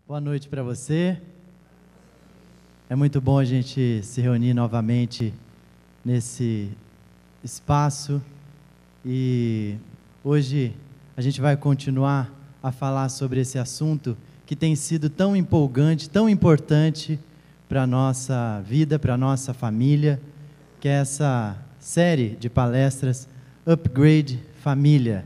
Boa noite para você. É muito bom a gente se reunir novamente nesse espaço e hoje a gente vai continuar a falar sobre esse assunto que tem sido tão empolgante, tão importante para a nossa vida, para a nossa família, que é essa série de palestras Upgrade Família.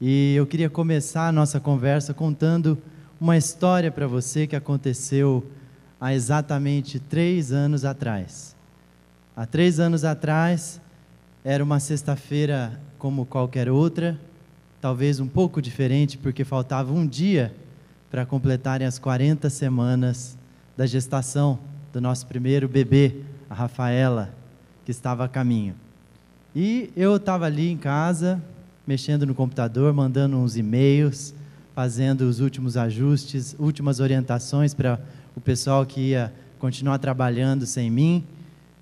E eu queria começar a nossa conversa contando uma história para você que aconteceu há exatamente 3 anos atrás. Há 3 anos atrás, era uma sexta-feira como qualquer outra, talvez um pouco diferente, porque faltava um dia para completarem as 40 semanas da gestação do nosso primeiro bebê, a Rafaela, que estava a caminho. E eu estava ali em casa, mexendo no computador, mandando uns e-mails, fazendo os últimos ajustes, últimas orientações para o pessoal que ia continuar trabalhando sem mim.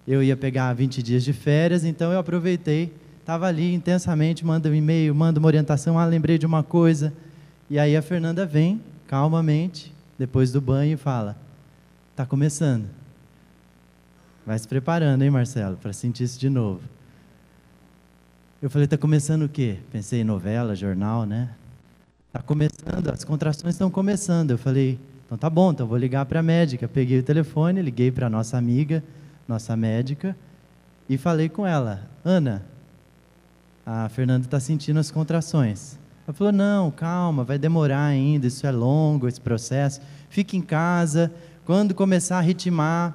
Eu ia pegar 20 dias de férias, então eu aproveitei, estava ali intensamente, manda um e-mail, manda uma orientação, lembrei de uma coisa. E aí a Fernanda vem, calmamente, depois do banho e fala, está começando. Vai se preparando, hein, Marcelo, para sentir isso de novo. Eu falei, está começando o quê? Pensei em novela, jornal, né? Está começando, as contrações estão começando. Eu falei, então tá bom, então vou ligar para a médica. Peguei o telefone, liguei para a nossa amiga, nossa médica, e falei com ela, Ana, a Fernanda está sentindo as contrações. Ela falou, não, calma, vai demorar ainda, isso é longo, esse processo. Fique em casa, quando começar a ritmar,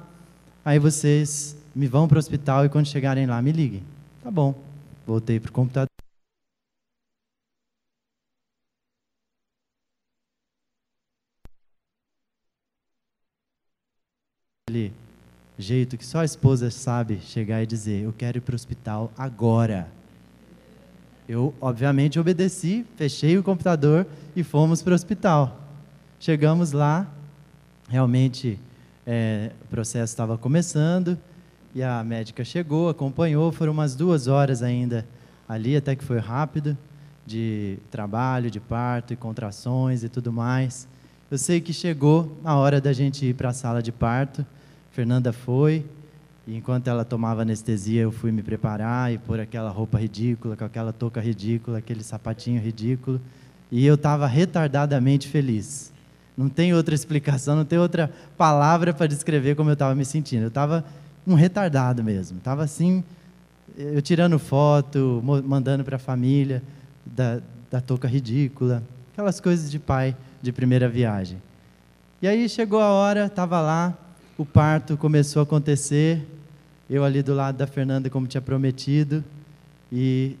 aí vocês me vão para o hospital e quando chegarem lá me liguem. Tá bom, voltei para o computador. Aquele jeito que só a esposa sabe chegar e dizer, eu quero ir para o hospital agora. Eu, obviamente, obedeci, fechei o computador e fomos para o hospital. Chegamos lá, realmente o processo estava começando e a médica chegou, acompanhou, foram umas 2 horas ainda ali, até que foi rápido, de trabalho, de parto e contrações e tudo mais. Eu sei que chegou a hora da gente ir para a sala de parto. Fernanda foi, e enquanto ela tomava anestesia, eu fui me preparar e pôr aquela roupa ridícula, com aquela touca ridícula, aquele sapatinho ridículo, e eu estava retardadamente feliz. Não tem outra explicação, não tem outra palavra para descrever como eu estava me sentindo. Eu estava um retardado mesmo, estava assim, eu tirando foto, mandando para a família da touca ridícula, aquelas coisas de pai de primeira viagem. E aí chegou a hora, estava lá, o parto começou a acontecer, eu ali do lado da Fernanda como tinha prometido, e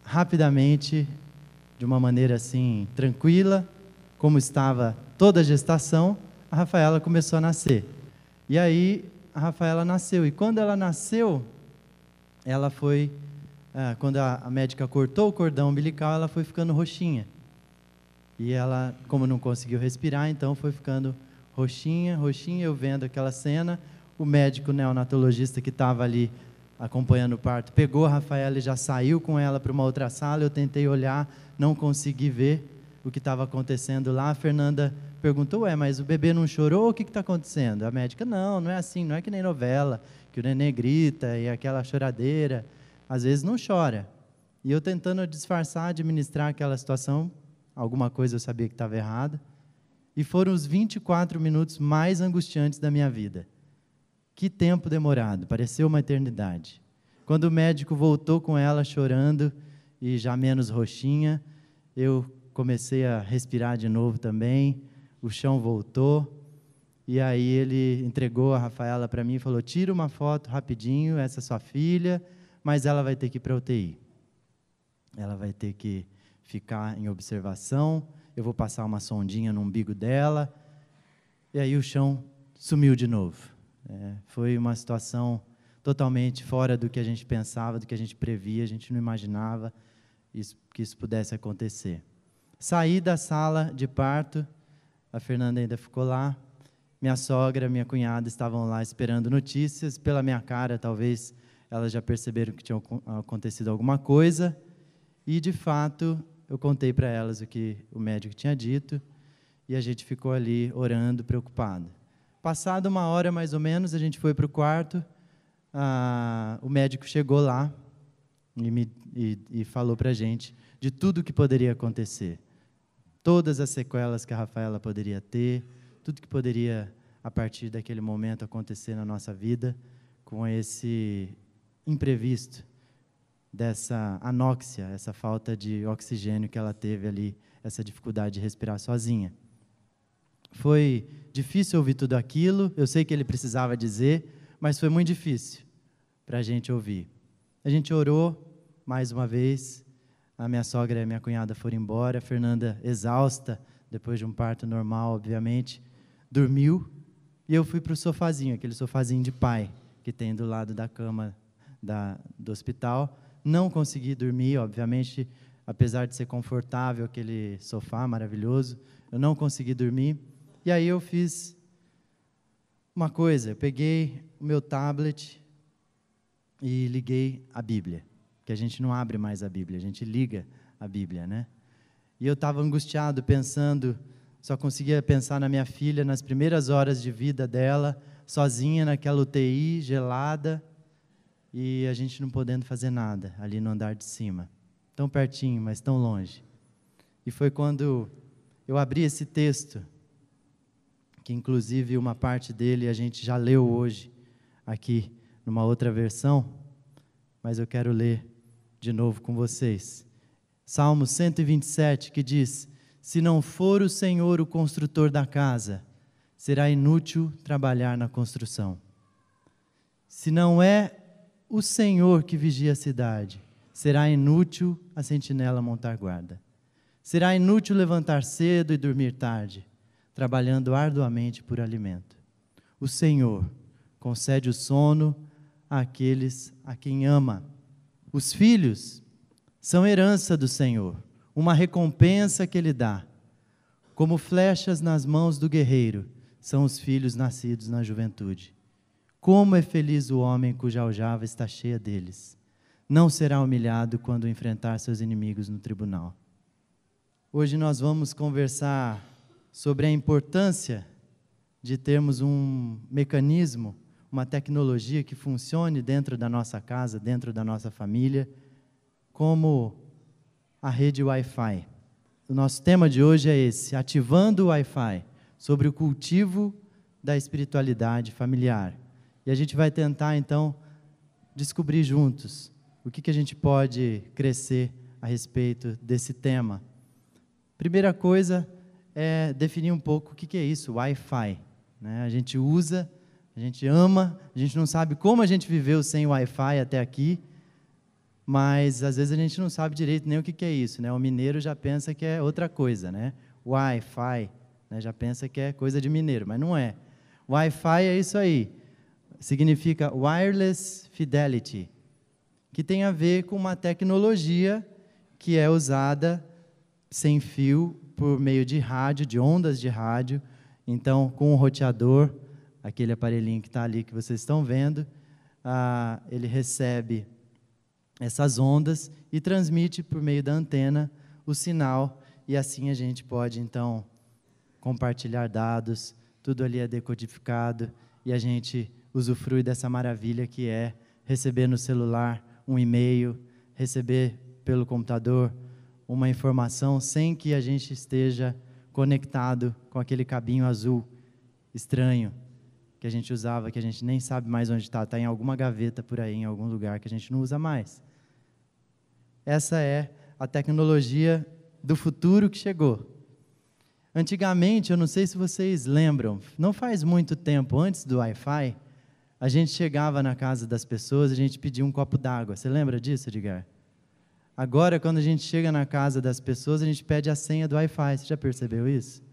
rapidamente, de uma maneira assim, tranquila, como estava toda a gestação, a Rafaela começou a nascer. E aí, a Rafaela nasceu, e quando ela nasceu, ela foi, quando a médica cortou o cordão umbilical, ela foi ficando roxinha. E ela, como não conseguiu respirar, então foi ficando roxinha, eu vendo aquela cena, o médico neonatologista que estava ali acompanhando o parto, pegou a Rafaela e já saiu com ela para uma outra sala, eu tentei olhar, não consegui ver o que estava acontecendo lá, a Fernanda perguntou, mas o bebê não chorou, o que está acontecendo? A médica, não é assim, não é que nem novela, que o neném grita e aquela choradeira, às vezes não chora. E eu tentando disfarçar, administrar aquela situação, alguma coisa eu sabia que estava errada, e foram os 24 minutos mais angustiantes da minha vida. Que tempo demorado, pareceu uma eternidade. Quando o médico voltou com ela chorando e já menos roxinha, eu comecei a respirar de novo também, o chão voltou, e aí ele entregou a Rafaela para mim e falou, tira uma foto rapidinho, essa é sua filha, mas ela vai ter que ir para a UTI. Ela vai ter que ficar em observação, eu vou passar uma sondinha no umbigo dela, e aí o chão sumiu de novo. Foi uma situação totalmente fora do que a gente pensava, do que a gente previa, a gente não imaginava que isso pudesse acontecer. Saí da sala de parto, a Fernanda ainda ficou lá, minha sogra, minha cunhada estavam lá esperando notícias, pela minha cara talvez elas já perceberam que tinha acontecido alguma coisa, e de fato eu contei para elas o que o médico tinha dito, e a gente ficou ali orando, preocupado. Passada 1 hora mais ou menos, a gente foi para o quarto, o médico chegou lá e falou para a gente de tudo que poderia acontecer. Todas as sequelas que a Rafaela poderia ter, tudo que poderia, a partir daquele momento, acontecer na nossa vida, com esse imprevisto, dessa anóxia, essa falta de oxigênio que ela teve ali, essa dificuldade de respirar sozinha. Foi difícil ouvir tudo aquilo, eu sei que ele precisava dizer, mas foi muito difícil para a gente ouvir. A gente orou mais uma vez, a minha sogra e a minha cunhada foram embora, a Fernanda, exausta, depois de um parto normal, obviamente, dormiu, e eu fui para o sofazinho, aquele sofazinho de pai, que tem do lado da cama do hospital. Não consegui dormir, obviamente, apesar de ser confortável, aquele sofá maravilhoso, eu não consegui dormir. E aí eu fiz uma coisa, eu peguei o meu tablet e liguei a Bíblia, que a gente não abre mais a Bíblia, a gente liga a Bíblia, né? E eu estava angustiado, pensando, só conseguia pensar na minha filha, nas primeiras horas de vida dela, sozinha naquela UTI, gelada, e a gente não podendo fazer nada, ali no andar de cima. Tão pertinho, mas tão longe. E foi quando eu abri esse texto, que inclusive uma parte dele a gente já leu hoje, aqui, numa outra versão, mas eu quero ler de novo com vocês. Salmo 127, que diz: se não for o Senhor o construtor da casa, será inútil trabalhar na construção. Se não é o Senhor que vigia a cidade, será inútil a sentinela montar guarda. Será inútil levantar cedo e dormir tarde, trabalhando arduamente por alimento. O Senhor concede o sono àqueles a quem ama. Os filhos são herança do Senhor, uma recompensa que Ele dá. Como flechas nas mãos do guerreiro, são os filhos nascidos na juventude. Como é feliz o homem cuja aljava está cheia deles. Não será humilhado quando enfrentar seus inimigos no tribunal. Hoje nós vamos conversar sobre a importância de termos um mecanismo, uma tecnologia que funcione dentro da nossa casa, dentro da nossa família, como a rede Wi-Fi. O nosso tema de hoje é esse: ativando o Wi-Fi, sobre o cultivo da espiritualidade familiar. E a gente vai tentar, então, descobrir juntos o que a gente pode crescer a respeito desse tema. Primeira coisa é definir um pouco o que é isso, Wi-Fi. Né? A gente usa, a gente ama, a gente não sabe como a gente viveu sem Wi-Fi até aqui, mas às vezes a gente não sabe direito nem o que é isso. Né? O mineiro já pensa que é outra coisa, né? Wi-Fi, né? Já pensa que é coisa de mineiro, mas não é. Wi-Fi é isso aí. Significa Wireless Fidelity, que tem a ver com uma tecnologia que é usada sem fio por meio de rádio, de ondas de rádio. Então, com o roteador, aquele aparelhinho que está ali que vocês estão vendo, ele recebe essas ondas e transmite por meio da antena o sinal, e assim a gente pode, então, compartilhar dados, tudo ali é decodificado, e a gente usufrui dessa maravilha que é receber no celular um e-mail, receber pelo computador uma informação sem que a gente esteja conectado com aquele cabinho azul estranho que a gente usava, que a gente nem sabe mais onde está em alguma gaveta por aí, em algum lugar que a gente não usa mais. Essa é a tecnologia do futuro que chegou. Antigamente, eu não sei se vocês lembram, não faz muito tempo, antes do Wi-Fi, a gente chegava na casa das pessoas, a gente pedia um copo d'água. Você lembra disso, Edgar? Agora, quando a gente chega na casa das pessoas, a gente pede a senha do Wi-Fi. Você já percebeu isso?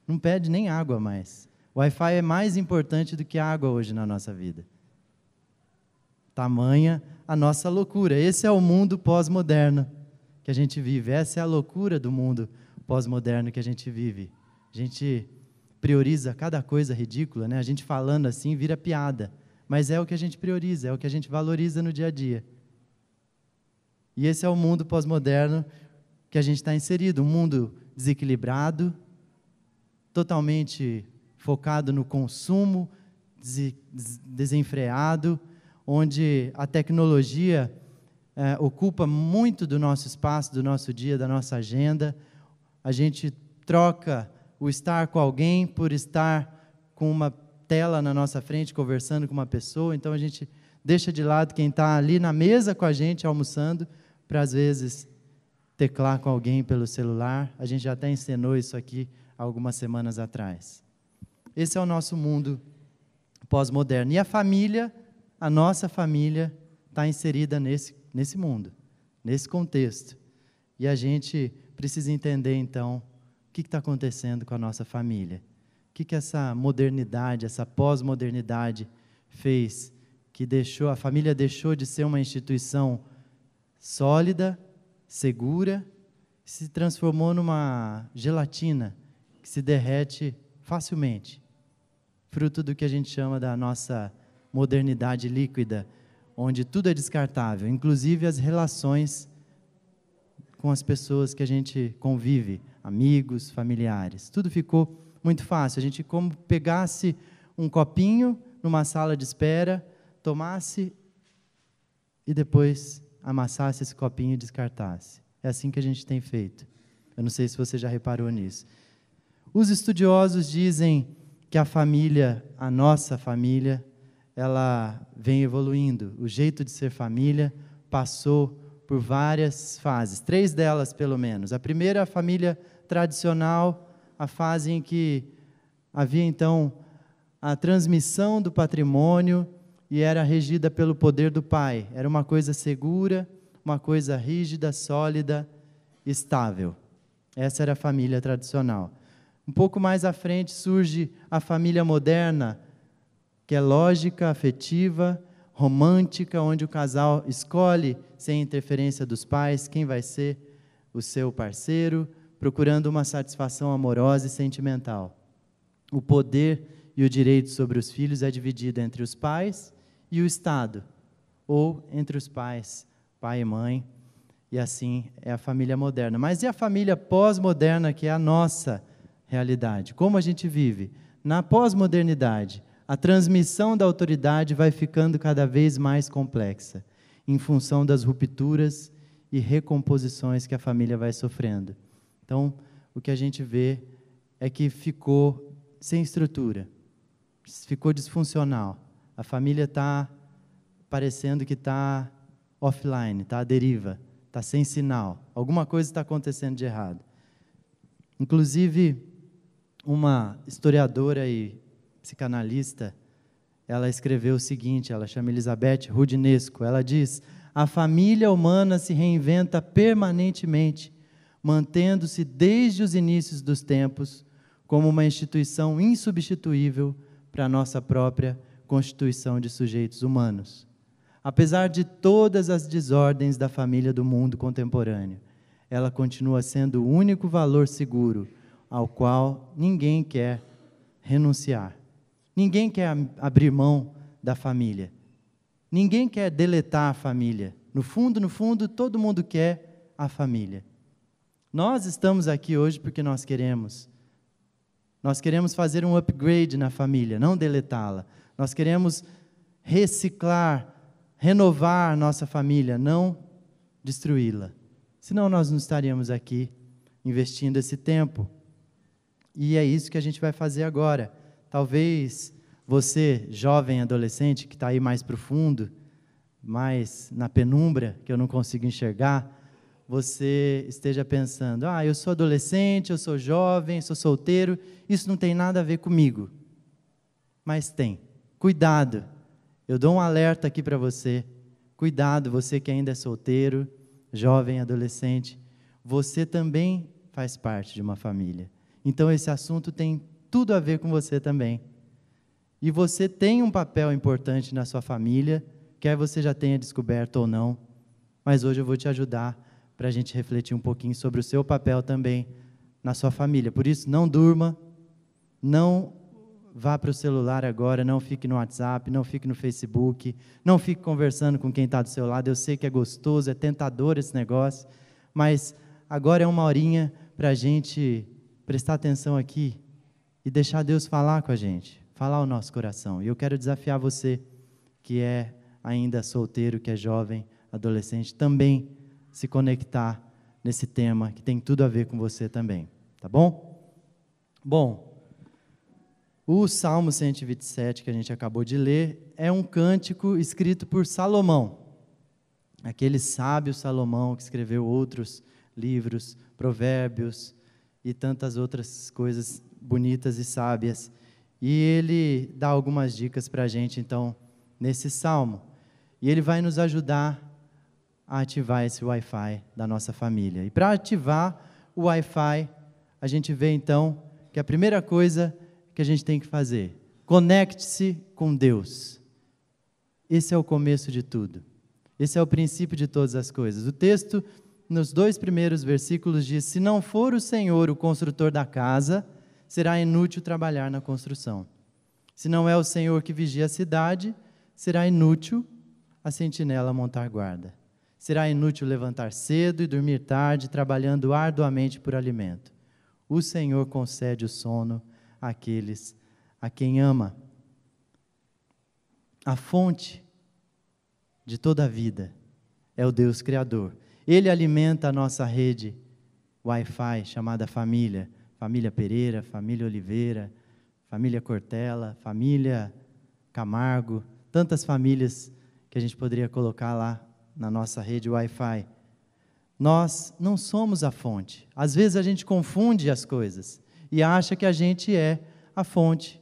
Não pede nem água mais. O Wi-Fi é mais importante do que a água hoje na nossa vida. Tamanha a nossa loucura. Esse é o mundo pós-moderno que a gente vive. Essa é a loucura do mundo pós-moderno que a gente vive. A gente prioriza cada coisa ridícula, né? A gente falando assim vira piada, mas é o que a gente prioriza, é o que a gente valoriza no dia a dia. E esse é o mundo pós-moderno que a gente está inserido, um mundo desequilibrado, totalmente focado no consumo desenfreado, onde a tecnologia ocupa muito do nosso espaço, do nosso dia, da nossa agenda. A gente troca o estar com alguém por estar com uma tela na nossa frente, conversando com uma pessoa. Então, a gente deixa de lado quem está ali na mesa com a gente, almoçando, para, às vezes, teclar com alguém pelo celular. A gente já até ensinou isso aqui algumas semanas atrás. Esse é o nosso mundo pós-moderno. E a família, a nossa família, está inserida nesse mundo, nesse contexto. E a gente precisa entender, então, o que está acontecendo com a nossa família. O que essa modernidade, essa pós-modernidade fez, que a família deixou de ser uma instituição sólida, segura, se transformou numa gelatina que se derrete facilmente, fruto do que a gente chama da nossa modernidade líquida, onde tudo é descartável, inclusive as relações com as pessoas que a gente convive, amigos, familiares. Tudo ficou muito fácil. A gente, como pegasse um copinho numa sala de espera, tomasse e depois amassasse esse copinho e descartasse. É assim que a gente tem feito. Eu não sei se você já reparou nisso. Os estudiosos dizem que a família, a nossa família, ela vem evoluindo. O jeito de ser família passou por várias fases, 3 delas pelo menos. A primeira, a família tradicional, a fase em que havia então a transmissão do patrimônio e era regida pelo poder do pai. Era uma coisa segura, uma coisa rígida, sólida, estável. Essa era a família tradicional. Um pouco mais à frente surge a família moderna, que é lógica, afetiva, romântica, onde o casal escolhe, sem interferência dos pais, quem vai ser o seu parceiro, procurando uma satisfação amorosa e sentimental. O poder e o direito sobre os filhos é dividido entre os pais e o Estado, ou entre os pais, pai e mãe, e assim é a família moderna. Mas e a família pós-moderna, que é a nossa realidade? Como a gente vive? Na pós-modernidade, a transmissão da autoridade vai ficando cada vez mais complexa, em função das rupturas e recomposições que a família vai sofrendo. Então, o que a gente vê é que ficou sem estrutura, ficou disfuncional. A família está parecendo que está offline, está à deriva, está sem sinal. Alguma coisa está acontecendo de errado. Inclusive, uma historiadora e psicanalista, ela escreveu o seguinte, ela chama Elizabeth Roudinesco, ela diz: a família humana se reinventa permanentemente, mantendo-se desde os inícios dos tempos como uma instituição insubstituível para a nossa própria constituição de sujeitos humanos. Apesar de todas as desordens da família do mundo contemporâneo, ela continua sendo o único valor seguro ao qual ninguém quer renunciar. Ninguém quer abrir mão da família. Ninguém quer deletar a família. No fundo, todo mundo quer a família. Nós estamos aqui hoje porque nós queremos. Nós queremos fazer um upgrade na família, não deletá-la. Nós queremos reciclar, renovar nossa família, não destruí-la. Senão nós não estaríamos aqui investindo esse tempo. E é isso que a gente vai fazer agora. Talvez você, jovem adolescente, que está aí mais profundo, mais na penumbra, que eu não consigo enxergar, você esteja pensando: eu sou adolescente, eu sou jovem, sou solteiro, isso não tem nada a ver comigo. Mas tem. Cuidado. Eu dou um alerta aqui para você. Cuidado, você que ainda é solteiro, jovem, adolescente, você também faz parte de uma família. Então esse assunto tem tudo a ver com você também. E você tem um papel importante na sua família, quer você já tenha descoberto ou não, mas hoje eu vou te ajudar para a gente refletir um pouquinho sobre o seu papel também na sua família. Por isso, não durma, não vá para o celular agora, não fique no WhatsApp, não fique no Facebook, não fique conversando com quem está do seu lado. Eu sei que é gostoso, é tentador esse negócio, mas agora é uma horinha para a gente prestar atenção aqui e deixar Deus falar com a gente, falar o nosso coração. E eu quero desafiar você que é ainda solteiro, que é jovem, adolescente, também se conectar nesse tema que tem tudo a ver com você também, tá bom? Bom, o Salmo 127 que a gente acabou de ler é um cântico escrito por Salomão, aquele sábio Salomão que escreveu outros livros, provérbios e tantas outras coisas bonitas e sábias. E ele dá algumas dicas para a gente, então, nesse salmo. E ele vai nos ajudar a ativar esse Wi-Fi da nossa família. E para ativar o Wi-Fi, a gente vê, então, que a primeira coisa que a gente tem que fazer, conecte-se com Deus. Esse é o começo de tudo. Esse é o princípio de todas as coisas. O texto, nos 2 primeiros versículos, diz: se não for o Senhor o construtor da casa, será inútil trabalhar na construção. Se não é o Senhor que vigia a cidade, será inútil a sentinela montar guarda. Será inútil levantar cedo e dormir tarde, trabalhando arduamente por alimento. O Senhor concede o sono àqueles a quem ama. A fonte de toda a vida é o Deus Criador. Ele alimenta a nossa rede Wi-Fi chamada família. Família Pereira, família Oliveira, família Cortella, família Camargo, tantas famílias que a gente poderia colocar lá na nossa rede Wi-Fi. Nós não somos a fonte. Às vezes a gente confunde as coisas e acha que a gente é a fonte.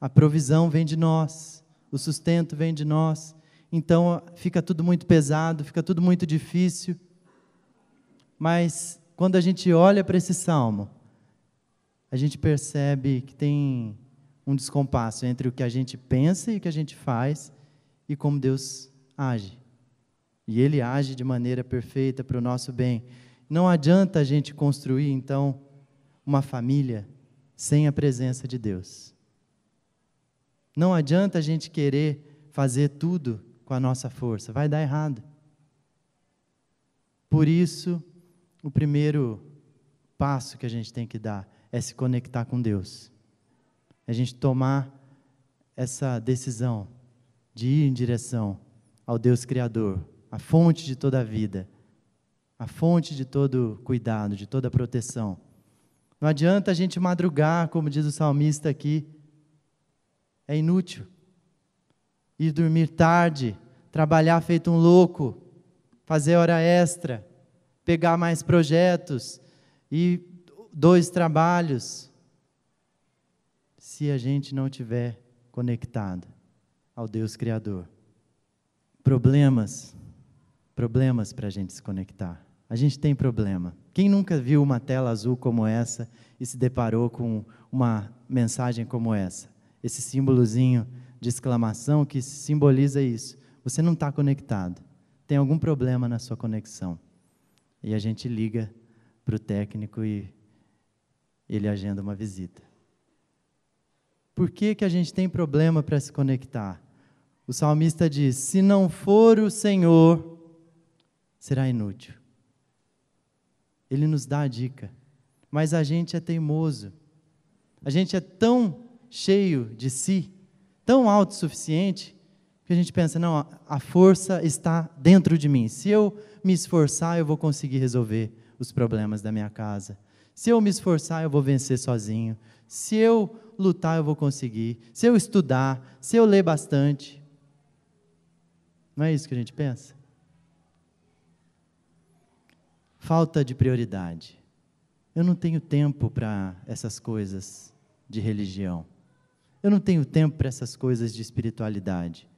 A provisão vem de nós, o sustento vem de nós, então fica tudo muito pesado, fica tudo muito difícil. Mas quando a gente olha para esse salmo, a gente percebe que tem um descompasso entre o que a gente pensa e o que a gente faz e como Deus age. E Ele age de maneira perfeita para o nosso bem. Não adianta a gente construir, então, uma família sem a presença de Deus. Não adianta a gente querer fazer tudo com a nossa força, vai dar errado. Por isso, o primeiro passo que a gente tem que dar é se conectar com Deus. A gente tomar essa decisão de ir em direção ao Deus Criador, a fonte de toda a vida, a fonte de todo cuidado, de toda proteção. Não adianta a gente madrugar, como diz o salmista aqui, é inútil. Ir dormir tarde, trabalhar feito um louco, fazer hora extra, pegar mais projetos e 2 trabalhos, se a gente não estiver conectado ao Deus Criador. Problemas para a gente se conectar. A gente tem problema. Quem nunca viu uma tela azul como essa e se deparou com uma mensagem como essa? Esse símbolozinho de exclamação que simboliza isso. Você não está conectado. Tem algum problema na sua conexão. E a gente liga para o técnico e ele agenda uma visita. Por que a gente tem problema para se conectar? O salmista diz: se não for o Senhor, será inútil. Ele nos dá a dica, mas a gente é teimoso. A gente é tão cheio de si, tão autossuficiente, que a gente pensa, não, a força está dentro de mim. Se eu me esforçar, eu vou conseguir resolver os problemas da minha casa. Se eu me esforçar, eu vou vencer sozinho. Se eu lutar, eu vou conseguir. Se eu estudar, se eu ler bastante. Não é isso que a gente pensa? Falta de prioridade. Eu não tenho tempo para essas coisas de religião. Eu não tenho tempo para essas coisas de espiritualidade.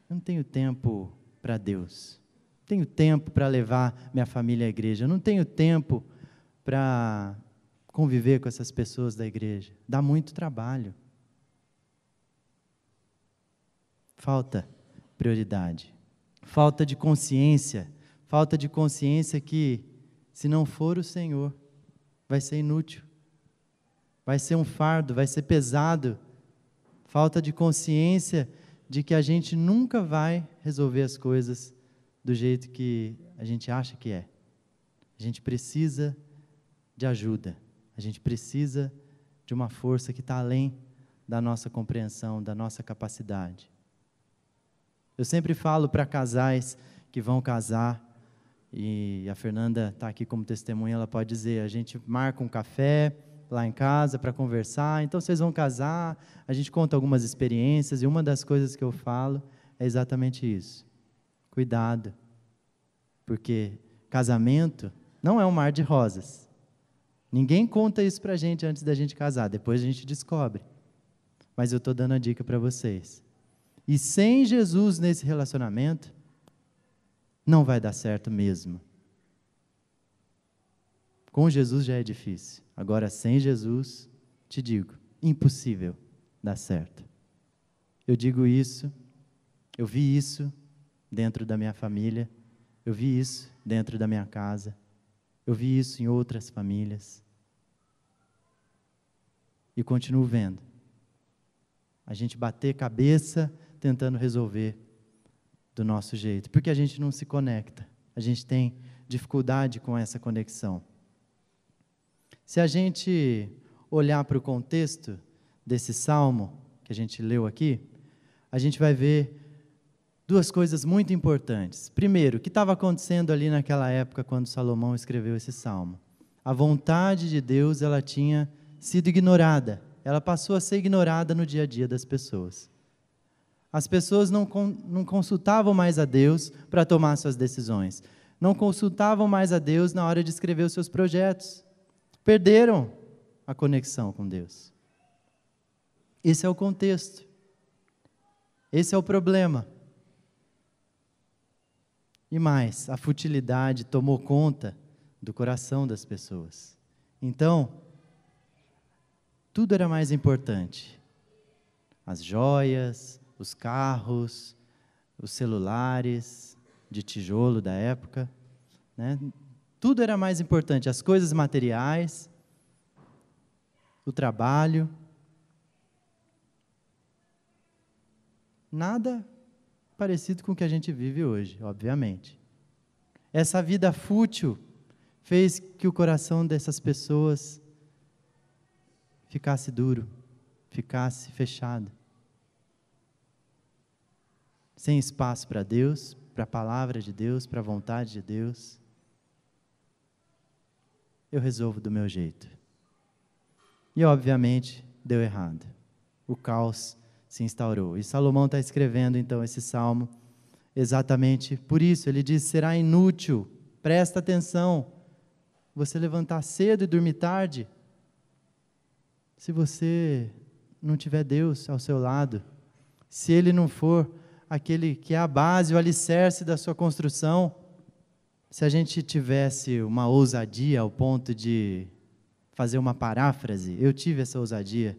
Eu não tenho tempo para Deus. Não tenho tempo para levar minha família à igreja. Eu não tenho tempo para conviver com essas pessoas da igreja. Dá muito trabalho. Falta prioridade. Falta de consciência. Falta de consciência que, se não for o Senhor, vai ser inútil. Vai ser um fardo, vai ser pesado. Falta de consciência de que a gente nunca vai resolver as coisas do jeito que a gente acha que é. A gente precisa de ajuda. A gente precisa de uma força que está além da nossa compreensão, da nossa capacidade. Eu sempre falo para casais que vão casar, e a Fernanda está aqui como testemunha, ela pode dizer, a gente marca um café lá em casa para conversar, então vocês vão casar, a gente conta algumas experiências, e uma das coisas que eu falo é exatamente isso. Cuidado, porque casamento não é um mar de rosas. Ninguém conta isso para a gente antes da gente casar, depois a gente descobre. Mas eu estou dando a dica para vocês. E sem Jesus nesse relacionamento, não vai dar certo mesmo. Com Jesus já é difícil. Agora, sem Jesus, te digo, impossível dar certo. Eu digo isso, eu vi isso dentro da minha família, eu vi isso dentro da minha casa, eu vi isso em outras famílias. E continuo vendo. A gente bater cabeça tentando resolver do nosso jeito, porque a gente não se conecta, a gente tem dificuldade com essa conexão. Se a gente olhar para o contexto desse salmo que a gente leu aqui, a gente vai ver duas coisas muito importantes. Primeiro, o que estava acontecendo ali naquela época quando Salomão escreveu esse salmo? A vontade de Deus, ela tinha sido ignorada, ela passou a ser ignorada no dia a dia das pessoas. As pessoas não consultavam mais a Deus para tomar suas decisões. Não consultavam mais a Deus na hora de escrever os seus projetos. Perderam a conexão com Deus. Esse é o contexto. Esse é o problema. E mais, a futilidade tomou conta do coração das pessoas. Então, tudo era mais importante. As joias, os carros, os celulares de tijolo da época, né? Tudo era mais importante, as coisas materiais, o trabalho. Nada parecido com o que a gente vive hoje, obviamente. Essa vida fútil fez que o coração dessas pessoas ficasse duro, ficasse fechado. Sem espaço para Deus, para a palavra de Deus, para a vontade de Deus. Eu resolvo do meu jeito. E, obviamente, deu errado. O caos se instaurou. E Salomão está escrevendo, então, esse salmo exatamente por isso. Ele diz, será inútil, presta atenção, você levantar cedo e dormir tarde, se você não tiver Deus ao seu lado, se Ele não for aquele que é a base, o alicerce da sua construção. Se a gente tivesse uma ousadia ao ponto de fazer uma paráfrase, eu tive essa ousadia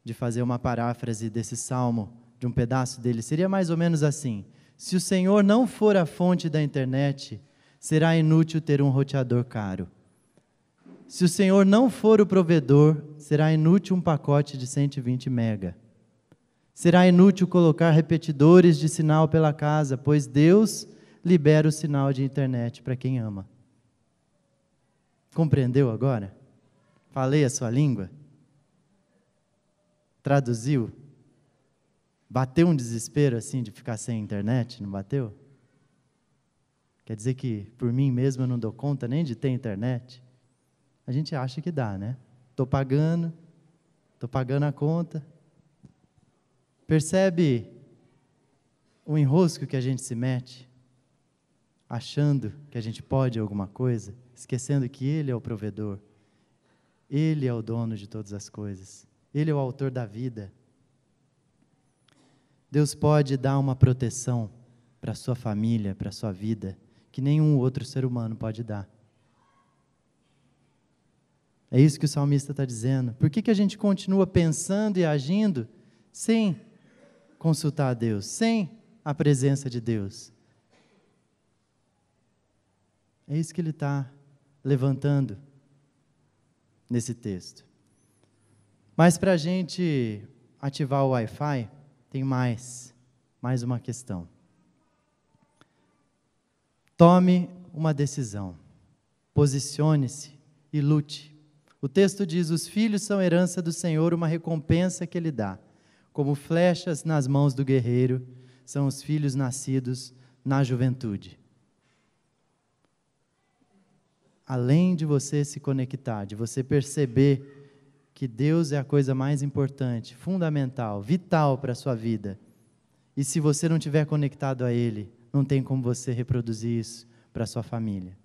de fazer uma paráfrase desse salmo, de um pedaço dele, seria mais ou menos assim: se o Senhor não for a fonte da internet, será inútil ter um roteador caro. Se o Senhor não for o provedor, será inútil um pacote de 120 mega. Será inútil colocar repetidores de sinal pela casa, pois Deus libera o sinal de internet para quem ama. Compreendeu agora? Falei a sua língua? Traduziu? Bateu um desespero assim de ficar sem internet? Não bateu? Quer dizer que por mim mesmo eu não dou conta nem de ter internet? A gente acha que dá, né? Estou pagando a conta. Percebe o enrosco que a gente se mete? Achando que a gente pode alguma coisa, esquecendo que Ele é o provedor. Ele é o dono de todas as coisas. Ele é o autor da vida. Deus pode dar uma proteção para a sua família, para a sua vida, que nenhum outro ser humano pode dar. É isso que o salmista está dizendo. Por que a gente continua pensando e agindo sem consultar a Deus, sem a presença de Deus? É isso que ele está levantando nesse texto. Mas para a gente ativar o Wi-Fi, tem mais uma questão. Tome uma decisão. Posicione-se e lute. O texto diz: os filhos são herança do Senhor, uma recompensa que Ele dá. Como flechas nas mãos do guerreiro, são os filhos nascidos na juventude. Além de você se conectar, de você perceber que Deus é a coisa mais importante, fundamental, vital para a sua vida, e se você não estiver conectado a Ele, não tem como você reproduzir isso para a sua família.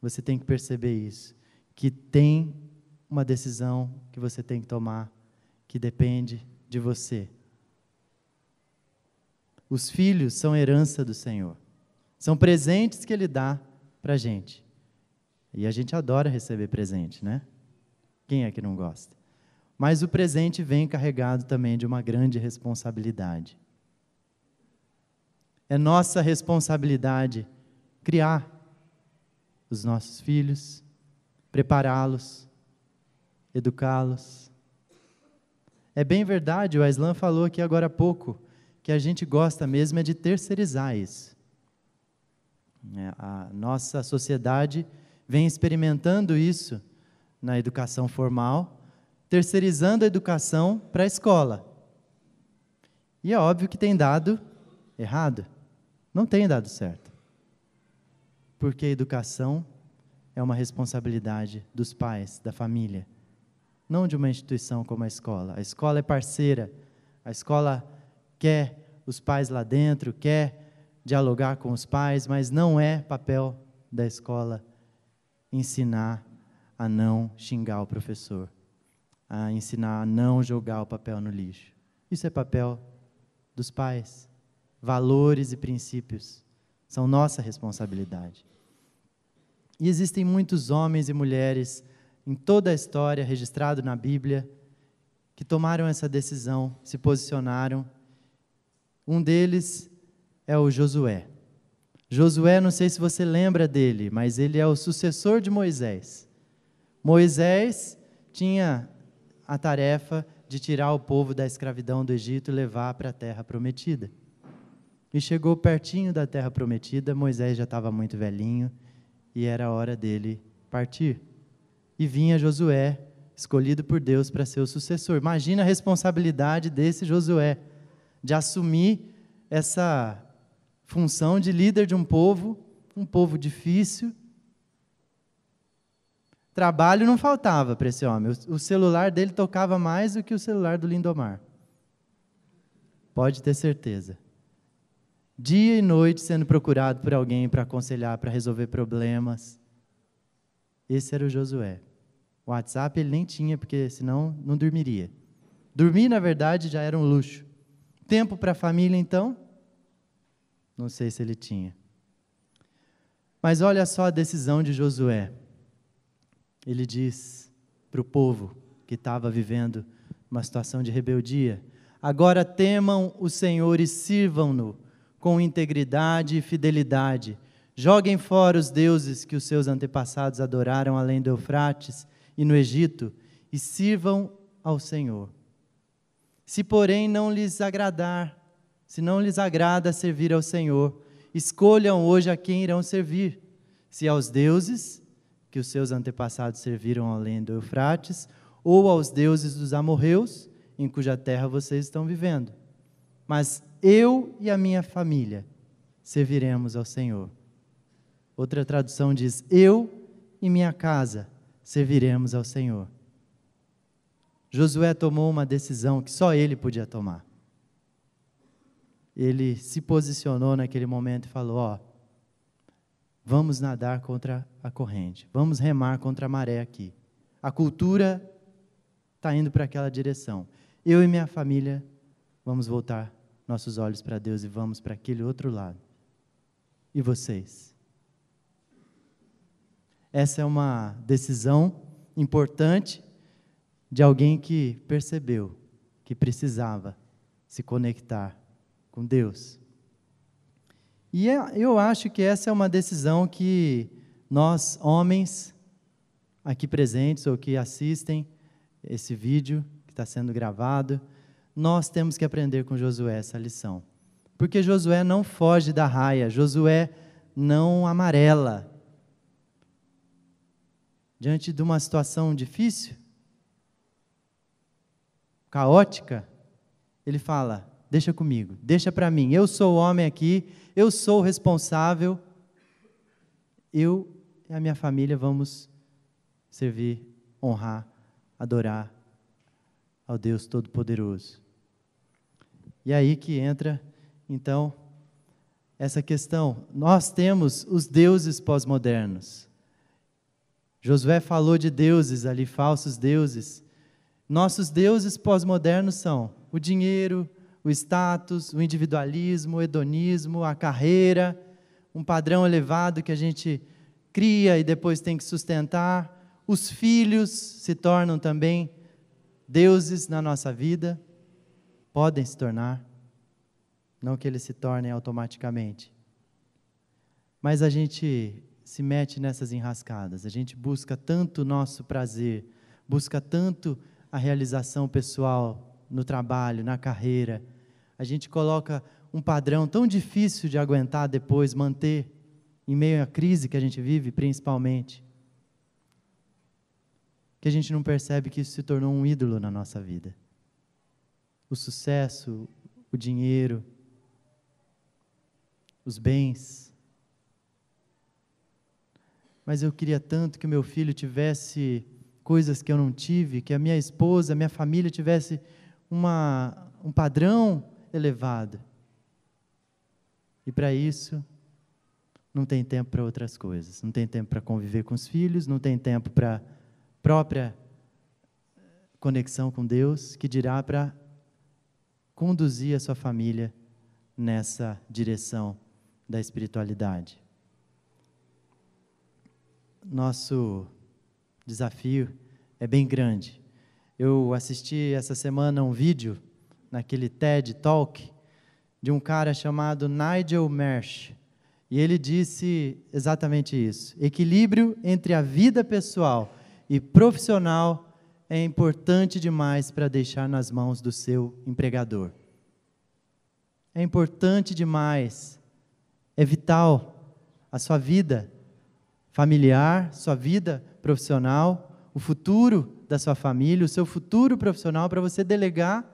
Você tem que perceber isso, que tem uma decisão que você tem que tomar, que depende de você. Os filhos são herança do Senhor, são presentes que Ele dá para a gente. E a gente adora receber presente, né? Quem é que não gosta? Mas o presente vem carregado também de uma grande responsabilidade. É nossa responsabilidade criar os nossos filhos, prepará-los, educá-los. É bem verdade, o Aislan falou aqui agora há pouco, que a gente gosta mesmo é de terceirizar isso. A nossa sociedade vem experimentando isso na educação formal, terceirizando a educação para a escola. E é óbvio que tem dado errado, não tem dado certo. Porque a educação é uma responsabilidade dos pais, da família, não de uma instituição como a escola. A escola é parceira, a escola quer os pais lá dentro, quer dialogar com os pais, mas não é papel da escola ensinar a não xingar o professor, a ensinar a não jogar o papel no lixo. Isso é papel dos pais. Valores e princípios são nossa responsabilidade. E existem muitos homens e mulheres em toda a história, registrado na Bíblia, que tomaram essa decisão, se posicionaram. Um deles é o Josué. Josué, não sei se você lembra dele, mas ele é o sucessor de Moisés. Moisés tinha a tarefa de tirar o povo da escravidão do Egito e levar para a terra prometida. E chegou pertinho da terra prometida, Moisés já estava muito velhinho e era a hora dele partir. E vinha Josué, escolhido por Deus para ser o sucessor. Imagina a responsabilidade desse Josué, de assumir essa função de líder de um povo difícil. Trabalho não faltava para esse homem. O celular dele tocava mais do que o celular do Lindomar. Pode ter certeza. Dia e noite sendo procurado por alguém para aconselhar, para resolver problemas. Esse era o Josué. O WhatsApp ele nem tinha, porque senão não dormiria. Dormir, na verdade, já era um luxo. Tempo para a família, então? Não sei se ele tinha. Mas olha só a decisão de Josué. Ele diz para o povo que estava vivendo uma situação de rebeldia: agora temam o Senhor e sirvam-no com integridade e fidelidade. Joguem fora os deuses que os seus antepassados adoraram além do Eufrates e no Egito e sirvam ao Senhor. Se, porém, não lhes agradar, se não lhes agrada servir ao Senhor, escolham hoje a quem irão servir, se aos deuses que os seus antepassados serviram além do Eufrates, ou aos deuses dos amorreus, em cuja terra vocês estão vivendo. Mas eu e a minha família serviremos ao Senhor. Outra tradução diz: eu e minha casa serviremos ao Senhor. Josué tomou uma decisão que só ele podia tomar. Ele se posicionou naquele momento e falou: vamos nadar contra a corrente, vamos remar contra a maré aqui. A cultura está indo para aquela direção. Eu e minha família vamos voltar nossos olhos para Deus e vamos para aquele outro lado. E vocês? Essa é uma decisão importante de alguém que percebeu que precisava se conectar com Deus. E eu acho que essa é uma decisão que nós, homens, aqui presentes ou que assistem esse vídeo que está sendo gravado, nós temos que aprender com Josué essa lição. Porque Josué não foge da raia, Josué não amarela. diante de uma situação difícil, caótica, ele fala: deixa comigo, deixa para mim, eu sou o homem aqui, eu sou o responsável, eu e a minha família vamos servir, honrar, adorar ao Deus Todo-Poderoso. E aí que entra, então, essa questão. Nós temos os deuses pós-modernos. Josué falou de deuses ali, falsos deuses. Nossos deuses pós-modernos são o dinheiro, o status, o individualismo, o hedonismo, a carreira, um padrão elevado que a gente cria e depois tem que sustentar. Os filhos se tornam também deuses na nossa vida, podem se tornar, não que eles se tornem automaticamente. Mas a gente se mete nessas enrascadas, a gente busca tanto o nosso prazer, busca tanto a realização pessoal no trabalho, na carreira, a gente coloca um padrão tão difícil de aguentar depois, manter, em meio à crise que a gente vive, principalmente, que a gente não percebe que isso se tornou um ídolo na nossa vida. O sucesso, o dinheiro, os bens. Mas eu queria tanto que o meu filho tivesse coisas que eu não tive, que a minha esposa, a minha família tivesse um padrão elevado. E para isso, não tem tempo para outras coisas. Não tem tempo para conviver com os filhos, não tem tempo para própria conexão com Deus, que dirá para conduzir a sua família nessa direção da espiritualidade. Nosso desafio é bem grande. Eu assisti essa semana um vídeo naquele TED Talk de um cara chamado Nigel Marsh, e ele disse exatamente isso: equilíbrio entre a vida pessoal e profissional é importante demais para deixar nas mãos do seu empregador. É importante demais, é vital a sua vida familiar, sua vida profissional, o futuro da sua família, o seu futuro profissional, para você delegar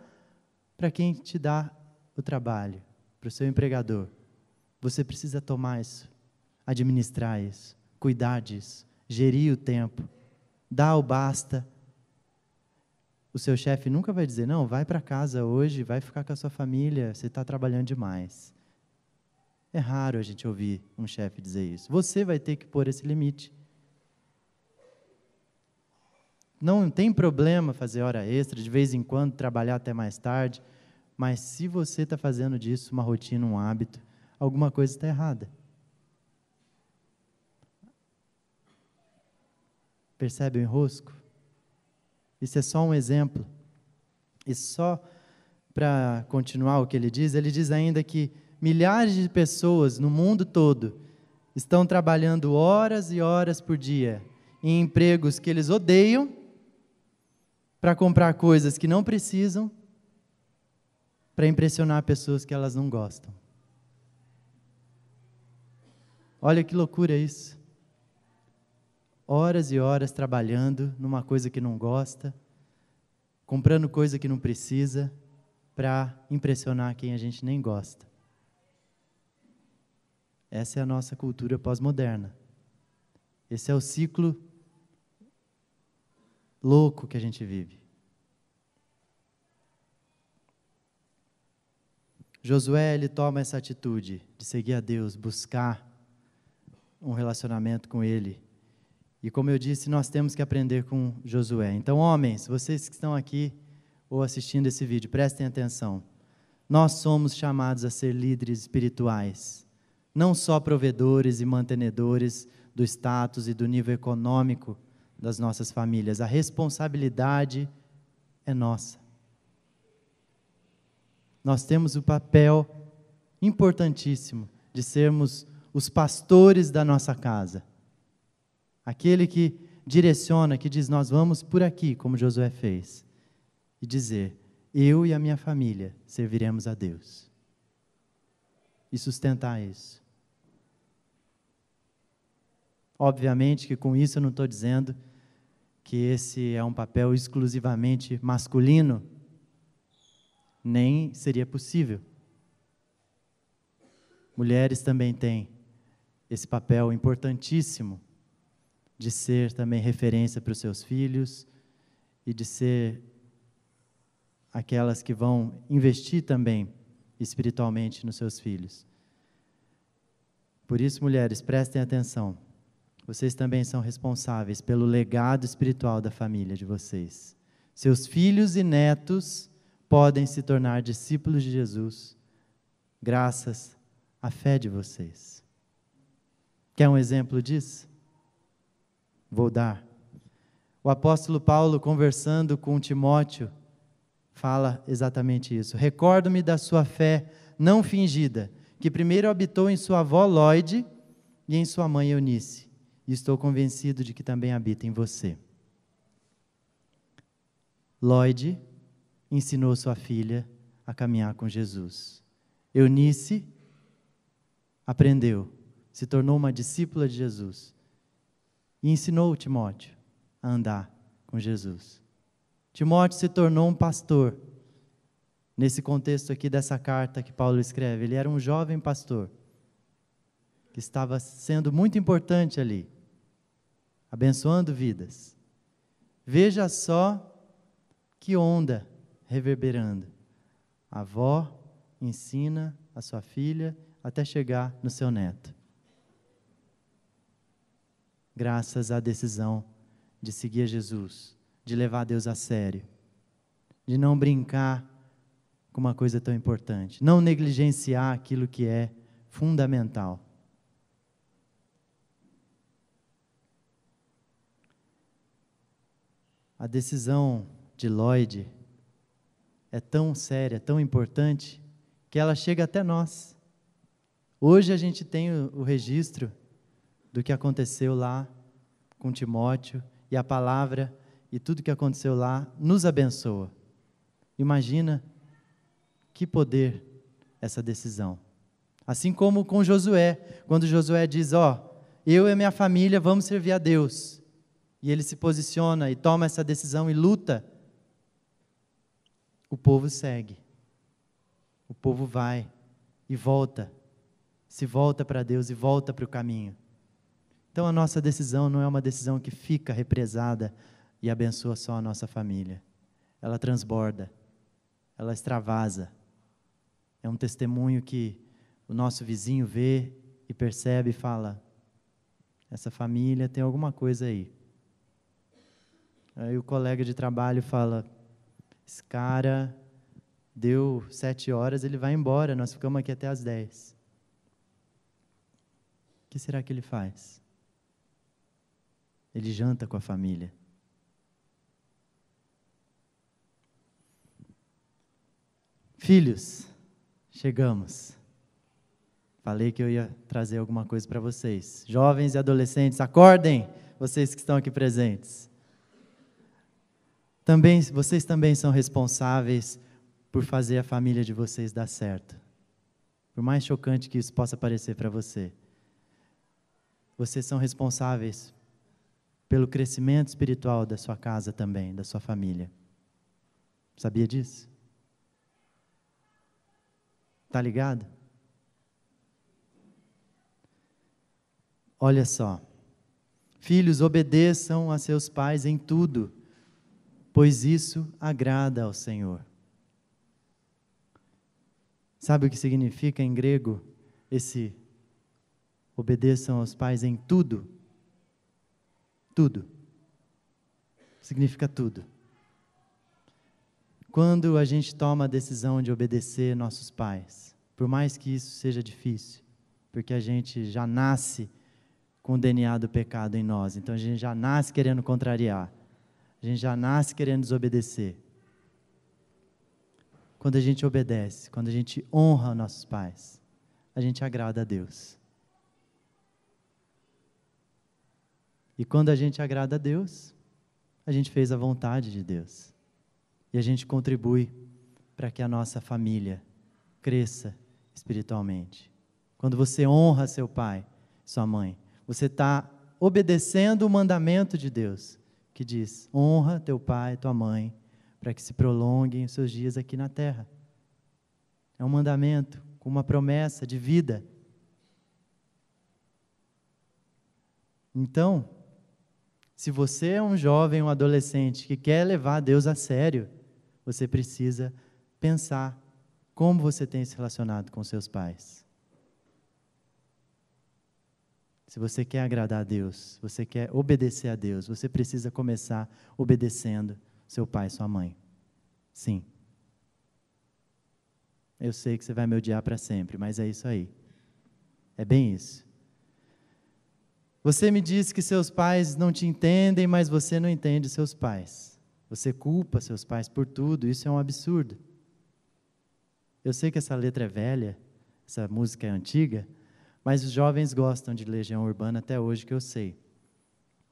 para quem te dá o trabalho, para o seu empregador. Você precisa tomar isso, administrar isso, cuidar disso, gerir o tempo, dar o basta. O seu chefe nunca vai dizer: não, vai para casa hoje, vai ficar com a sua família, você está trabalhando demais. É raro a gente ouvir um chefe dizer isso. Você vai ter que pôr esse limite. Não tem problema fazer hora extra, de vez em quando trabalhar até mais tarde, mas se você está fazendo disso uma rotina, um hábito, alguma coisa está errada. Percebe o enrosco? Isso é só um exemplo. E só para continuar o que ele diz ainda que milhares de pessoas no mundo todo estão trabalhando horas e horas por dia em empregos que eles odeiam para comprar coisas que não precisam, para impressionar pessoas que elas não gostam. Olha que loucura isso. Horas e horas trabalhando numa coisa que não gosta, comprando coisa que não precisa, para impressionar quem a gente nem gosta. Essa é a nossa cultura pós-moderna. Esse é o ciclo louco que a gente vive. Josué, ele toma essa atitude de seguir a Deus, buscar um relacionamento com Ele. E como eu disse, nós temos que aprender com Josué. Então, homens, vocês que estão aqui ou assistindo esse vídeo, prestem atenção. Nós somos chamados a ser líderes espirituais, não só provedores e mantenedores do status e do nível econômico das nossas famílias. A responsabilidade é nossa. Nós temos o papel importantíssimo de sermos os pastores da nossa casa. Aquele que direciona, que diz: nós vamos por aqui, como Josué fez. E dizer: eu e a minha família serviremos a Deus. E sustentar isso. Obviamente que com isso eu não estou dizendo que esse é um papel exclusivamente masculino, nem seria possível. Mulheres também têm esse papel importantíssimo de ser também referência para os seus filhos e de ser aquelas que vão investir também espiritualmente nos seus filhos. Por isso, mulheres, prestem atenção. Vocês também são responsáveis pelo legado espiritual da família de vocês. Seus filhos e netos podem se tornar discípulos de Jesus graças à fé de vocês. Quer um exemplo disso? Vou dar. O apóstolo Paulo, conversando com Timóteo, fala exatamente isso. Recordo-me da sua fé não fingida, que primeiro habitou em sua avó Lóide e em sua mãe Eunice, e estou convencido de que também habita em você. Lóide ensinou sua filha a caminhar com Jesus. Eunice aprendeu, se tornou uma discípula de Jesus e ensinou Timóteo a andar com Jesus. Timóteo se tornou um pastor. Nesse contexto aqui dessa carta que Paulo escreve, ele era um jovem pastor que estava sendo muito importante ali, abençoando vidas. Veja só que onda reverberando. A avó ensina a sua filha até chegar no seu neto. Graças à decisão de seguir Jesus, de levar Deus a sério, de não brincar com uma coisa tão importante, não negligenciar aquilo que é fundamental. A decisão de Lóide é tão séria, tão importante, que ela chega até nós. Hoje a gente tem o registro do que aconteceu lá com Timóteo, e a palavra e tudo que aconteceu lá nos abençoa. Imagina que poder essa decisão. Assim como com Josué, quando Josué diz, eu e a minha família vamos servir a Deus. E ele se posiciona e toma essa decisão e luta. O povo segue. O povo vai e volta. Se volta para Deus e volta para o caminho. Então a nossa decisão não é uma decisão que fica represada e abençoa só a nossa família. Ela transborda. Ela extravasa. É um testemunho que o nosso vizinho vê e percebe e fala, essa família tem alguma coisa aí. Aí o colega de trabalho fala, esse cara deu 7 horas, ele vai embora, nós ficamos aqui até às 10. O que será que ele faz? Ele janta com a família. Filhos, chegamos. Falei que eu ia trazer alguma coisa para vocês. Jovens e adolescentes, acordem, vocês que estão aqui presentes. Vocês também são responsáveis por fazer a família de vocês dar certo. Por mais chocante que isso possa parecer para você. Vocês são responsáveis pelo crescimento espiritual da sua casa também, da sua família. Sabia disso? Tá ligado? Olha só. Filhos, obedeçam a seus pais em tudo, pois isso agrada ao Senhor. Sabe o que significa em grego esse obedeçam aos pais em tudo? Tudo. Significa tudo. Quando a gente toma a decisão de obedecer nossos pais, por mais que isso seja difícil, porque a gente já nasce com o DNA do pecado em nós, então a gente já nasce querendo contrariar, a gente já nasce querendo desobedecer. Quando a gente obedece, quando a gente honra nossos pais, a gente agrada a Deus. E quando a gente agrada a Deus, a gente fez a vontade de Deus. E a gente contribui para que a nossa família cresça espiritualmente. Quando você honra seu pai, sua mãe, você está obedecendo o mandamento de Deus, que diz: honra teu pai e tua mãe, para que se prolonguem os seus dias aqui na terra. É um mandamento com uma promessa de vida. Então, se você é um jovem, um adolescente que quer levar Deus a sério, você precisa pensar como você tem se relacionado com seus pais. Se você quer agradar a Deus, você quer obedecer a Deus, você precisa começar obedecendo seu pai e sua mãe. Sim. Eu sei que você vai me odiar para sempre, mas é isso aí. É bem isso. Você me diz que seus pais não te entendem, mas você não entende seus pais. Você culpa seus pais por tudo, isso é um absurdo. Eu sei que essa letra é velha, essa música é antiga, mas os jovens gostam de Legião Urbana até hoje, que eu sei.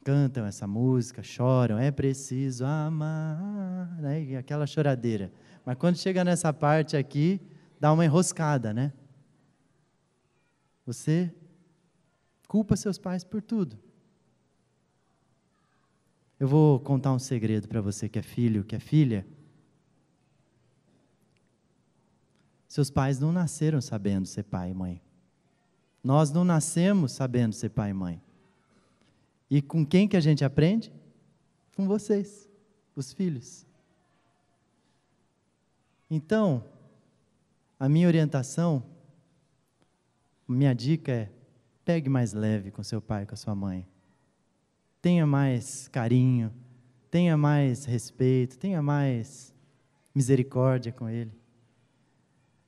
Cantam essa música, choram, é preciso amar, né? E aquela choradeira. Mas quando chega nessa parte aqui, dá uma enroscada, né? Você culpa seus pais por tudo. Eu vou contar um segredo para você que é filho, que é filha. Seus pais não nasceram sabendo ser pai e mãe. Nós não nascemos sabendo ser pai e mãe. E com quem que a gente aprende? Com vocês, os filhos. Então, a minha orientação, minha dica é: pegue mais leve com seu pai e com a sua mãe. Tenha mais carinho, tenha mais respeito, tenha mais misericórdia com ele.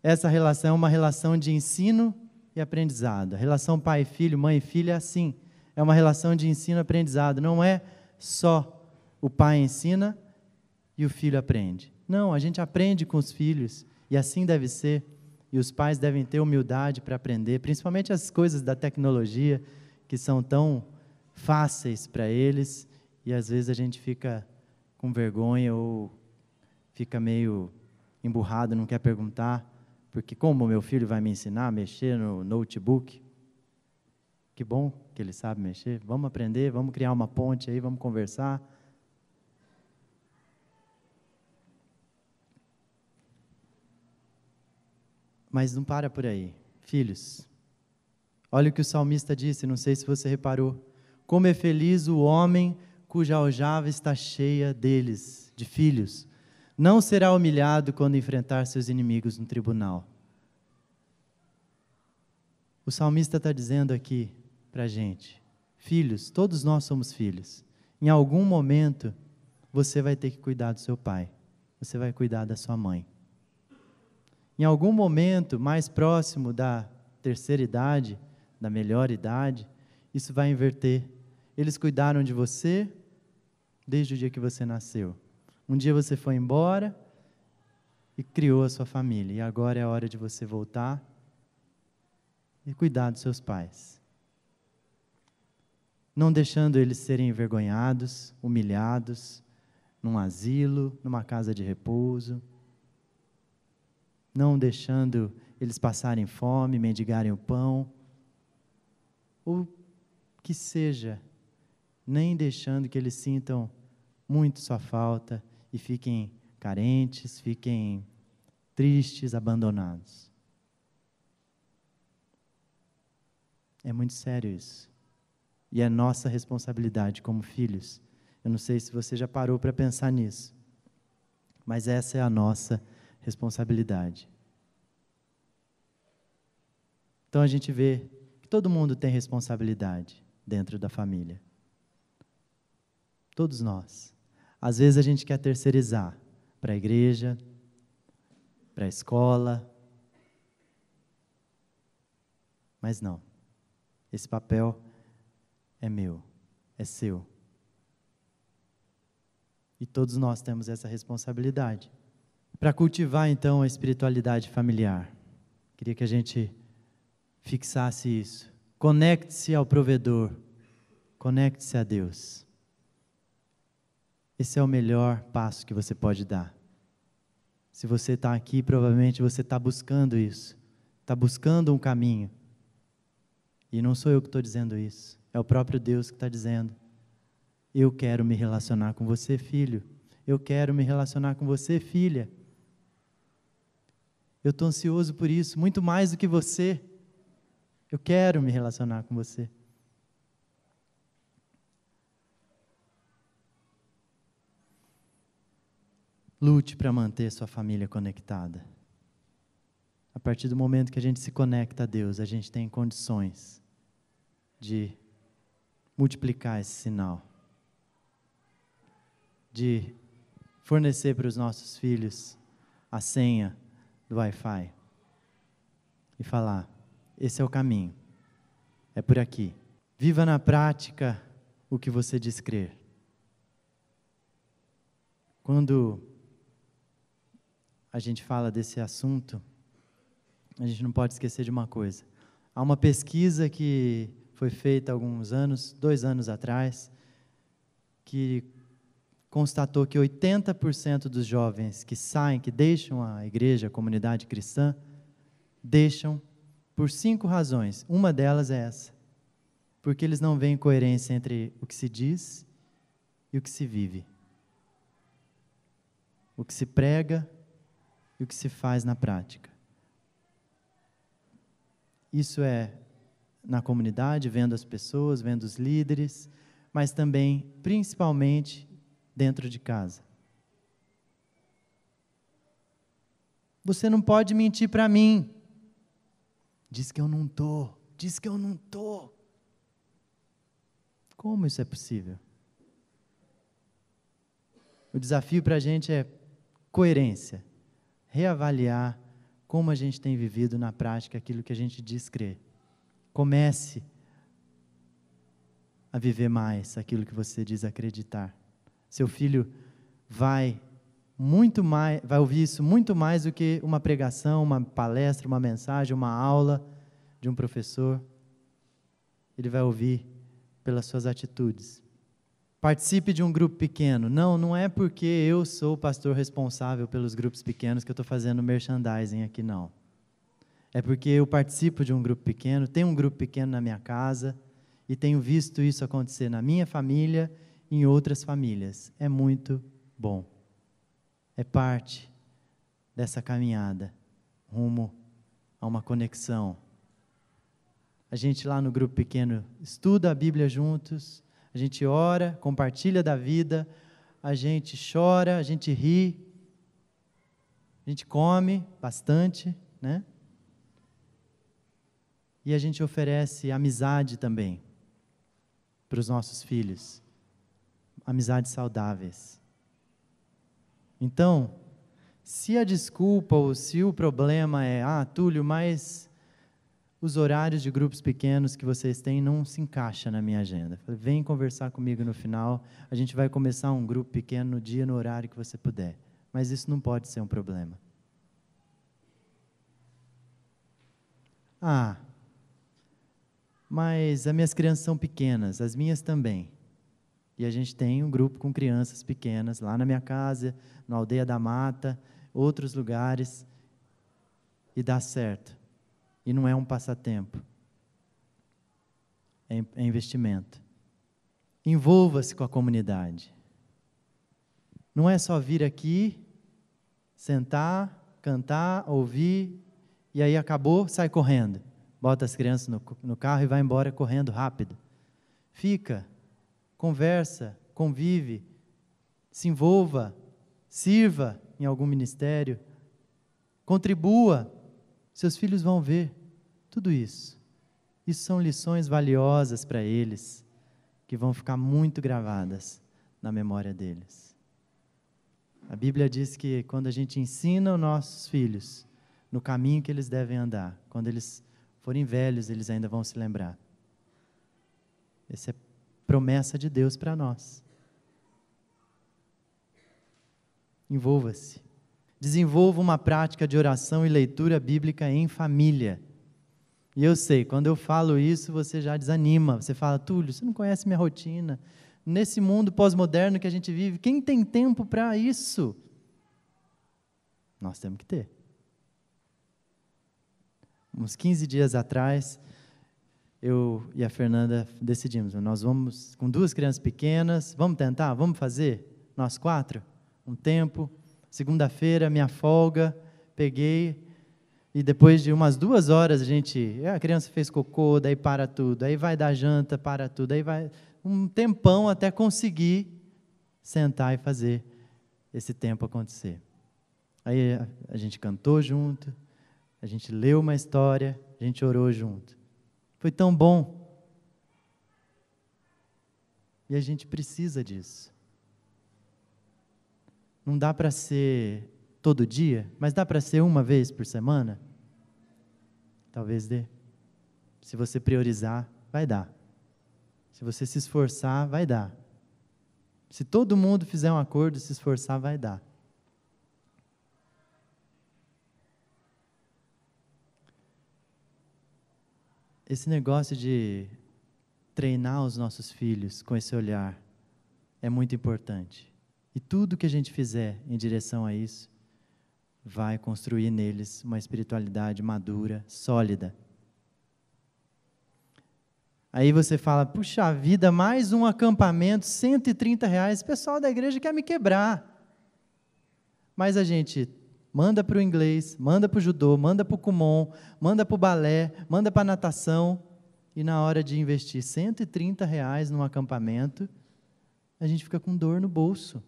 Essa relação é uma relação de ensino e aprendizado. A relação pai e filho, mãe e filha é assim. É uma relação de ensino e aprendizado. Não é só o pai ensina e o filho aprende. Não, a gente aprende com os filhos e assim deve ser. E os pais devem ter humildade para aprender, principalmente as coisas da tecnologia que são tão fáceis para eles e às vezes a gente fica com vergonha ou fica meio emburrado, não quer perguntar, porque como meu filho vai me ensinar a mexer no notebook? Que bom que ele sabe mexer, vamos aprender, vamos criar uma ponte aí, vamos conversar. Mas não para por aí. Filhos, olha o que o salmista disse, não sei se você reparou. Como é feliz o homem cuja aljava está cheia deles, de filhos. Não será humilhado quando enfrentar seus inimigos no tribunal. O salmista está dizendo aqui para a gente: filhos, todos nós somos filhos. Em algum momento, você vai ter que cuidar do seu pai. Você vai cuidar da sua mãe. Em algum momento, mais próximo da terceira idade, da melhor idade, isso vai inverter. Eles cuidaram de você desde o dia que você nasceu. Um dia você foi embora e criou a sua família. E agora é a hora de você voltar e cuidar dos seus pais. Não deixando eles serem envergonhados, humilhados, num asilo, numa casa de repouso. Não deixando eles passarem fome, mendigarem o pão, ou que seja, nem deixando que eles sintam muito sua falta e fiquem carentes, fiquem tristes, abandonados. É muito sério isso. E é nossa responsabilidade como filhos. Eu não sei se você já parou para pensar nisso, mas essa é a nossa responsabilidade. Então a gente vê que todo mundo tem responsabilidade dentro da família. Todos nós. Às vezes a gente quer terceirizar para a igreja, para a escola, mas não. Esse papel é meu, é seu. E todos nós temos essa responsabilidade. Para cultivar, então, a espiritualidade familiar, queria que a gente fixasse isso. Conecte-se ao provedor. Conecte-se a Deus. Esse é o melhor passo que você pode dar. Se você está aqui, provavelmente você está buscando isso. Está buscando um caminho. E não sou eu que estou dizendo isso. É o próprio Deus que está dizendo. Eu quero me relacionar com você, filho. Eu quero me relacionar com você, filha. Eu estou ansioso por isso, muito mais do que você. Eu quero me relacionar com você. Lute para manter sua família conectada. A partir do momento que a gente se conecta a Deus, a gente tem condições de multiplicar esse sinal, de fornecer para os nossos filhos a senha do Wi-Fi e falar: esse é o caminho, é por aqui. Viva na prática o que você diz crer. Quando a gente fala desse assunto, a gente não pode esquecer de uma coisa. Há uma pesquisa que foi feita há alguns anos, 2 anos atrás, que constatou que 80% dos jovens que saem, que deixam a igreja, a comunidade cristã, deixam por 5 razões. Uma delas é essa: porque eles não veem coerência entre o que se diz e o que se vive. O que se prega e o que se faz na prática. Isso é na comunidade, vendo as pessoas, vendo os líderes, mas também, principalmente, dentro de casa. Você não pode mentir para mim. Diz que eu não estou. Diz que eu não estou. Como isso é possível? O desafio para a gente é coerência. Reavaliar como a gente tem vivido na prática aquilo que a gente diz crer. Comece a viver mais aquilo que você diz acreditar. Seu filho vai ouvir isso muito mais do que uma pregação, uma palestra, uma mensagem, uma aula de um professor. Ele vai ouvir pelas suas atitudes. Participe de um grupo pequeno. Não é porque eu sou o pastor responsável pelos grupos pequenos que eu estou fazendo merchandising aqui, não. É porque eu participo de um grupo pequeno, tenho um grupo pequeno na minha casa e tenho visto isso acontecer na minha família e em outras famílias. É muito bom. É parte dessa caminhada rumo a uma conexão. A gente lá no grupo pequeno estuda a Bíblia juntos, a gente ora, compartilha da vida, a gente chora, a gente ri, a gente come bastante, né? E a gente oferece amizade também para os nossos filhos, amizades saudáveis. Então, se a desculpa ou se o problema é, Túlio, mas os horários de grupos pequenos que vocês têm não se encaixam na minha agenda. Vem conversar comigo no final, a gente vai começar um grupo pequeno no dia, no horário que você puder. Mas isso não pode ser um problema. Mas as minhas crianças são pequenas, as minhas também. E a gente tem um grupo com crianças pequenas, lá na minha casa, na Aldeia da Mata, outros lugares, e dá certo. E não é um passatempo, é investimento. Envolva-se com a comunidade. Não é só vir aqui, sentar, cantar, ouvir, e aí acabou, sai correndo. Bota as crianças no carro e vai embora correndo rápido. Fica, conversa, convive, se envolva, sirva em algum ministério, contribua. Seus filhos vão ver tudo isso. Isso são lições valiosas para eles, que vão ficar muito gravadas na memória deles. A Bíblia diz que quando a gente ensina os nossos filhos no caminho que eles devem andar, quando eles forem velhos, eles ainda vão se lembrar. Essa é promessa de Deus para nós. Envolva-se. Desenvolva uma prática de oração e leitura bíblica em família. E eu sei, quando eu falo isso, você já desanima. Você fala, Túlio, você não conhece minha rotina. Nesse mundo pós-moderno que a gente vive, quem tem tempo para isso? Nós temos que ter. Uns 15 dias atrás, eu e a Fernanda decidimos, nós vamos com 2 crianças pequenas, vamos tentar, vamos fazer, nós 4, um tempo, segunda-feira, minha folga, peguei, e depois de umas 2 horas, a criança fez cocô, daí para tudo, aí vai dar janta, para tudo, aí vai um tempão até conseguir sentar e fazer esse tempo acontecer. Aí a gente cantou junto, a gente leu uma história, a gente orou junto. Foi tão bom. E a gente precisa disso. Não dá para ser todo dia, mas dá para ser uma vez por semana? Talvez dê. Se você priorizar, vai dar. Se você se esforçar, vai dar. Se todo mundo fizer um acordo e se esforçar, vai dar. Esse negócio de treinar os nossos filhos com esse olhar é muito importante. E tudo que a gente fizer em direção a isso vai construir neles uma espiritualidade madura, sólida. Aí você fala, puxa vida, mais um acampamento, R$130, o pessoal da igreja quer me quebrar. Mas a gente manda para o inglês, manda para o judô, manda para o kumon, manda para o balé, manda para a natação, e na hora de investir R$130 num acampamento, a gente fica com dor no bolso.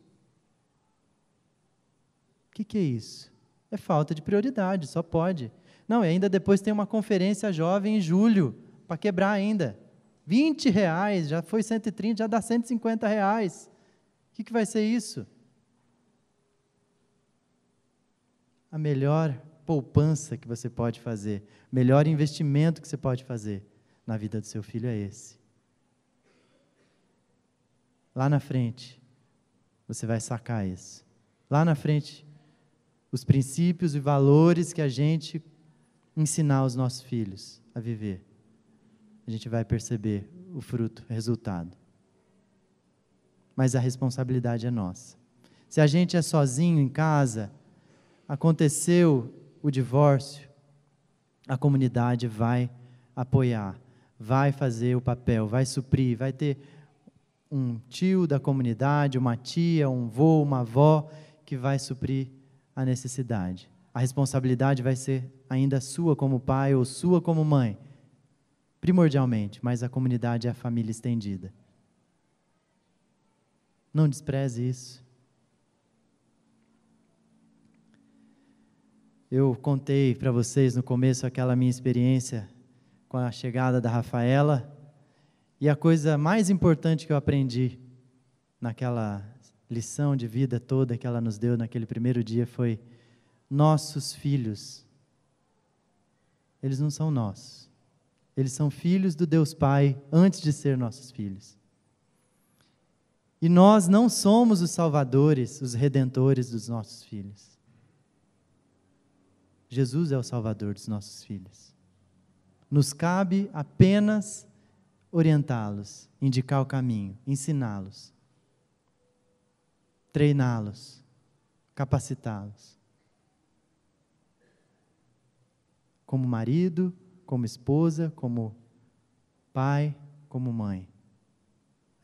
O que é isso? É falta de prioridade, só pode. Não, e ainda depois tem uma conferência jovem em julho, para quebrar ainda. R$20, já foi 130, já dá R$150. O que vai ser isso? A melhor poupança que você pode fazer, o melhor investimento que você pode fazer na vida do seu filho é esse. Lá na frente, você vai sacar isso. Lá na frente, os princípios e valores que a gente ensinar aos nossos filhos a viver, a gente vai perceber o fruto, o resultado. Mas a responsabilidade é nossa. Se a gente é sozinho em casa, aconteceu o divórcio, a comunidade vai apoiar, vai fazer o papel, vai suprir, vai ter um tio da comunidade, uma tia, um vô, uma avó, que vai suprir a necessidade. A responsabilidade vai ser ainda sua como pai ou sua como mãe, primordialmente, mas a comunidade é a família estendida. Não despreze isso. Eu contei para vocês no começo aquela minha experiência com a chegada da Rafaela, e a coisa mais importante que eu aprendi naquela lição de vida toda que ela nos deu naquele primeiro dia foi: nossos filhos, eles não são nossos, eles são filhos do Deus Pai antes de ser nossos filhos. E nós não somos os salvadores, os redentores dos nossos filhos. Jesus é o Salvador dos nossos filhos. Nos cabe apenas orientá-los, indicar o caminho, ensiná-los, treiná-los, capacitá-los. Como marido, como esposa, como pai, como mãe.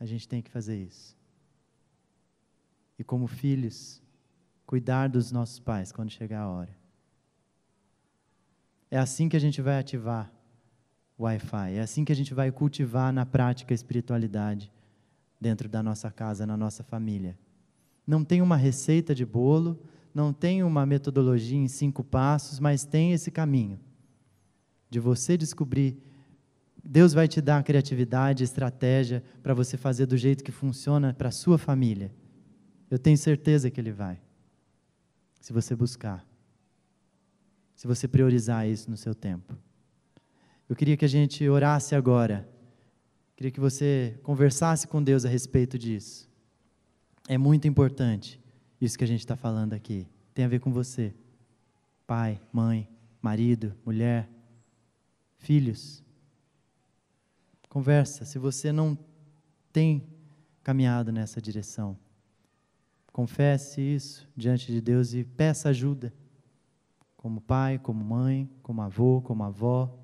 A gente tem que fazer isso. E como filhos, cuidar dos nossos pais quando chegar a hora. É assim que a gente vai ativar o Wi-Fi, é assim que a gente vai cultivar na prática a espiritualidade dentro da nossa casa, na nossa família. Não tem uma receita de bolo, não tem uma metodologia em 5 passos, mas tem esse caminho de você descobrir. Deus vai te dar a criatividade, a estratégia para você fazer do jeito que funciona para a sua família. Eu tenho certeza que Ele vai, se você buscar, se você priorizar isso no seu tempo. Eu queria que a gente orasse agora, queria que você conversasse com Deus a respeito disso. É muito importante isso que a gente está falando aqui, tem a ver com você, pai, mãe, marido, mulher, filhos. Conversa, se você não tem caminhado nessa direção, confesse isso diante de Deus e peça ajuda, como pai, como mãe, como avô, como avó.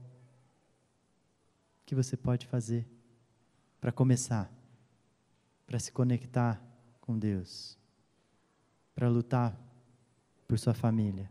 que você pode fazer para começar, para se conectar com Deus, para lutar por sua família?